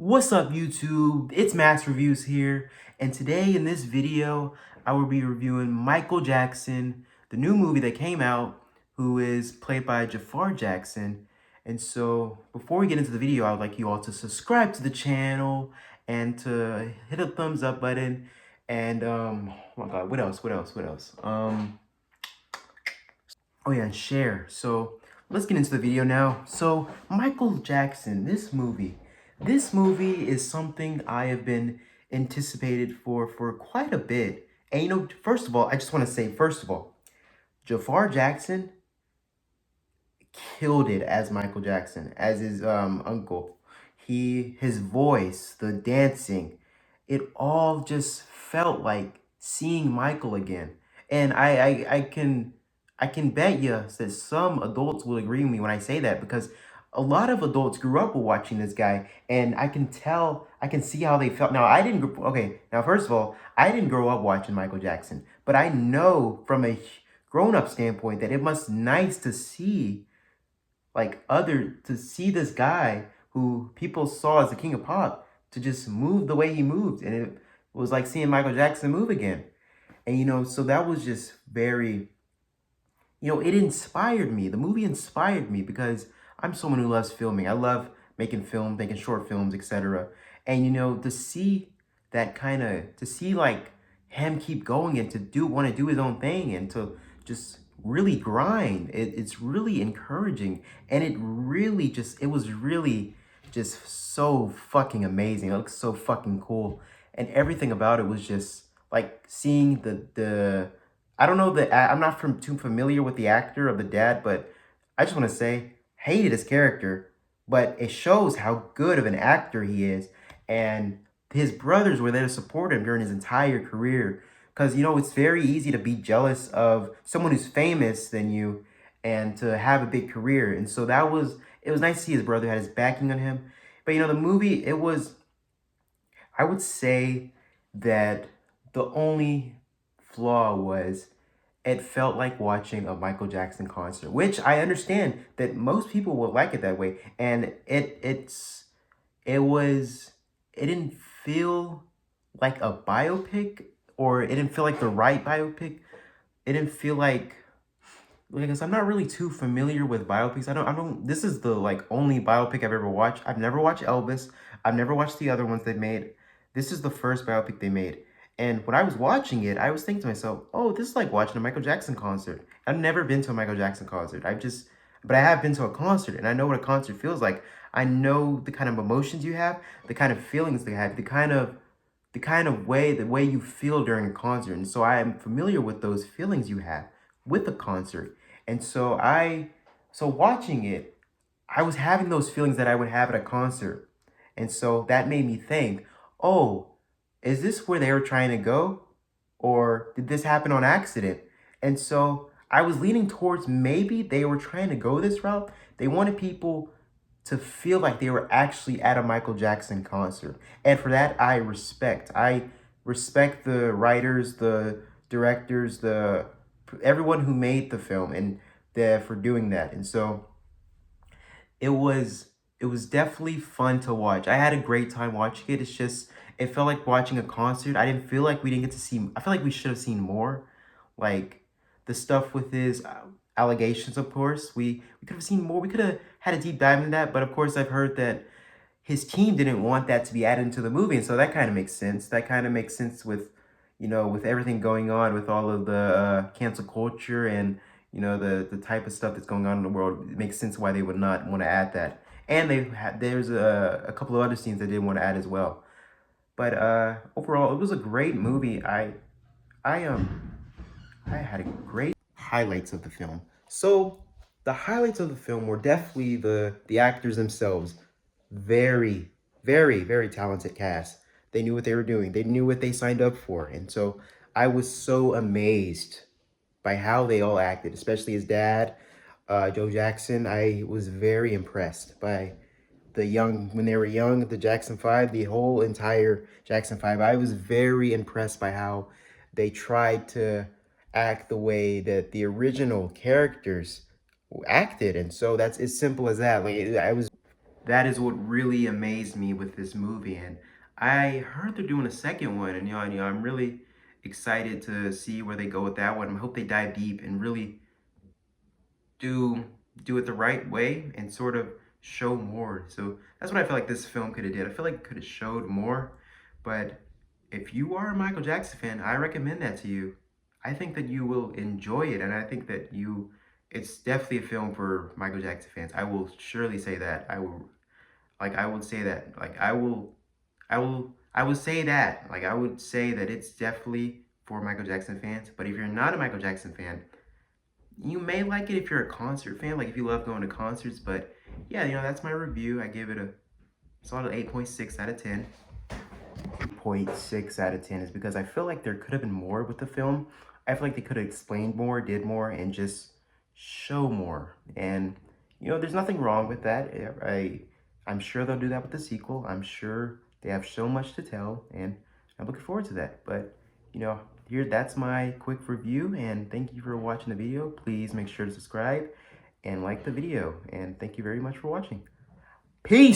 What's up YouTube? It's Max Reviews here, and today in this video I will be reviewing Michael Jackson, the new movie that came out, who is played by Jafar Jackson. And so before we get into the video, I would like you all to subscribe to the channel and to hit a thumbs up button and oh my god, what else? Oh yeah, and share. So let's get into the video now. So Michael Jackson, this movie is something I have been anticipated for quite a bit. And first of all, I just want to say, first of all, Jafar Jackson killed it as Michael Jackson, as his uncle. His voice, the dancing, it all just felt like seeing Michael again. And I can bet you that some adults will agree with me when I say that, because a lot of adults grew up watching this guy, and I can see how they felt. Now I didn't. Okay, now first of all, I didn't grow up watching Michael Jackson, but I know from a grown-up standpoint that it must nice to see to see this guy who people saw as the king of pop to just move the way he moved, and it was like seeing Michael Jackson move again. And so that was just very, it inspired me. The movie inspired me because I'm someone who loves filming. I love making film, making short films, etc. And to see to see like him keep going and to want to do his own thing and to just really grind. It's really encouraging, and it was really just so fucking amazing. It looks so fucking cool, and everything about it was just like seeing the I don't know I'm not too familiar with the actor of the dad, but I just want to say, hated his character, but it shows how good of an actor he is. And his brothers were there to support him during his entire career. Because, it's very easy to be jealous of someone who's famous than you and to have a big career. And so it was nice to see his brother had his backing on him. But, the movie, I would say that the only flaw was it felt like watching a Michael Jackson concert, which I understand that most people will like it that way. And it didn't feel like a biopic, or it didn't feel like the right biopic. It didn't feel like I said, I'm not really too familiar with biopics. I don't this is the like only biopic I've ever watched. I've never watched Elvis. I've never watched the other ones they've made. This is the first biopic they made. And when I was watching it, I was thinking to myself, oh, this is like watching a Michael Jackson concert. I've never been to a Michael Jackson concert. But I have been to a concert, and I know what a concert feels like. I know the kind of emotions you have, the kind of feelings they have, the way you feel during a concert. And so I am familiar with those feelings you have with a concert. And so watching it, I was having those feelings that I would have at a concert. And so that made me think, oh, is this where they were trying to go? Or did this happen on accident? And so I was leaning towards maybe they were trying to go this route. They wanted people to feel like they were actually at a Michael Jackson concert. And for that, I respect. I respect the writers, the directors, the everyone who made the film and for doing that. And so it was it was definitely fun to watch. I had a great time watching it. It felt like watching a concert. I didn't feel like we didn't get to see. I feel like we should have seen more, like the stuff with his allegations. Of course, we could have seen more. We could have had a deep dive in that. But of course, I've heard that his team didn't want that to be added into the movie, and so that kind of makes sense. That kind of makes sense with with everything going on with all of the cancel culture and the type of stuff that's going on in the world. It makes sense why they would not want to add that. And there's a couple of other scenes they didn't want to add as well. But overall, it was a great movie. I I had a great highlights of the film. So the highlights of the film were definitely the actors themselves. Very, very talented cast. They knew what they were doing. They knew what they signed up for. And so I was so amazed by how they all acted, especially his dad, Joe Jackson. I was very impressed by when they were young, the Jackson 5, the whole entire Jackson 5. I was very impressed by how they tried to act the way that the original characters acted. And so that's as simple as that. Like I was that is what really amazed me with this movie. And I heard they're doing a second one, and I'm really excited to see where they go with that one. I hope they dive deep and really do do it the right way and sort of show more. So that's what I feel like this film could have did. I feel like it could have showed more. But if you are a Michael Jackson fan, I recommend that to you. I think that you will enjoy it, and I think that it's definitely a film for Michael Jackson fans. I will surely say that. I would say that. I would say that. Like, I would say that it's definitely for Michael Jackson fans. But if you're not a Michael Jackson fan, you may like it if you're a concert fan, like if you love going to concerts. But yeah, that's my review. I give it a solid 8.6 out of 10. 8.6 out of 10 is because I feel like there could have been more with the film. I feel like they could have explained more, did more, and just show more. And there's nothing wrong with that. I'm sure they'll do that with the sequel. I'm sure they have so much to tell, and I'm looking forward to that. But here, that's my quick review, and thank you for watching the video. Please make sure to subscribe and like the video, and thank you very much for watching. Peace.